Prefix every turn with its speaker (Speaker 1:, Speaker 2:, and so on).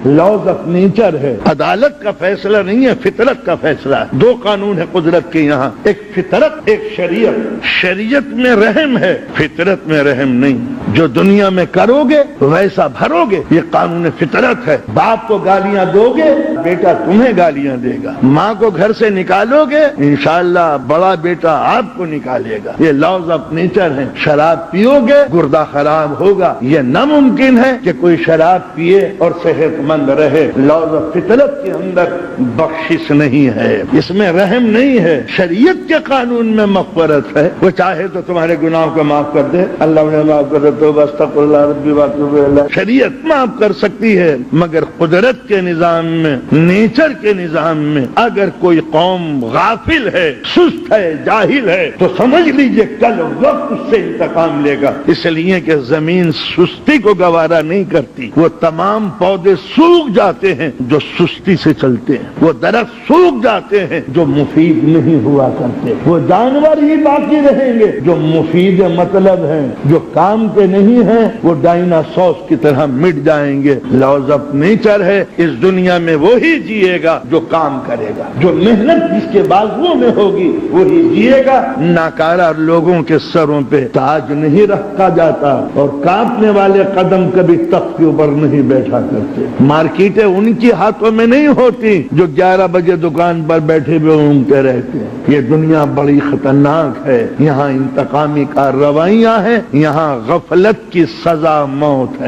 Speaker 1: Laws of nature ہے، عدالت کا فیصلہ نہیں ہے، فطرت کا فیصلہ ہے۔ دو قانون ہے قدرت کے یہاں، ایک فطرت، ایک شریعت۔ شریعت میں رحم ہے، فطرت میں رحم نہیں۔ جو دنیا میں کرو گے ویسا بھرو گے، یہ قانون فطرت ہے۔ باپ کو گالیاں دو گے، بیٹا تمہیں گالیاں دے گا۔ ماں کو گھر سے نکالو گے، انشاءاللہ بڑا بیٹا آپ کو نکالے گا۔ یہ لاز آف نیچر ہے۔ شراب پیو گے گردہ خراب ہوگا، یہ ناممکن ہے کہ کوئی شراب پیے اور صحت مند رہے۔ لاز آف فطرت کے اندر بخشش نہیں ہے، اس میں رحم نہیں ہے۔ شریعت کے قانون میں مغفرت ہے، وہ چاہے تو تمہارے گناہوں کو معاف کر دے، اللہ نے معاف کر دے تو استغفر اللہ ربی واتوب الیہ۔ شریعت معاف کر سکتی ہے، مگر قدرت کے نظام میں، نیچر کے نظام میں اگر کوئی قوم غافل ہے، سست ہے، جاہل ہے، تو سمجھ لیجئے کل وقت اس سے انتقام لے گا۔ اس لیے کہ زمین سستی کو گوارا نہیں کرتی، وہ تمام پودے سوکھ جاتے ہیں جو سستی سے چلتے ہیں، وہ درخت سوکھ جاتے ہیں جو مفید نہیں ہوا کرتے، وہ جانور ہی باقی رہیں گے جو مفید مطلب ہیں، جو کام کے نہیں ہیں وہ ڈائناسورس کی طرح مٹ جائیں گے۔ لاز آف نیچر ہے، اس دنیا میں وہی جیے گا جو کام کرے گا، جو محنت جس کے بازوؤں میں ہوگی وہی جیے گا۔ ناکارہ لوگوں کے سروں پہ تاج نہیں رکھا جاتا، اور کانپنے والے قدم کبھی تخت کے اوپر نہیں بیٹھا کرتے۔ مارکیٹیں ان کی ہاتھوں میں نہیں ہوتی جو 11 بجے دکان پر بیٹھے ہوئے اونگتے رہتے ہیں۔ یہ دنیا بڑی خطرناک ہے، یہاں انتقامی کارروائیاں ہیں، یہاں غفلت کی سزا موت ہے۔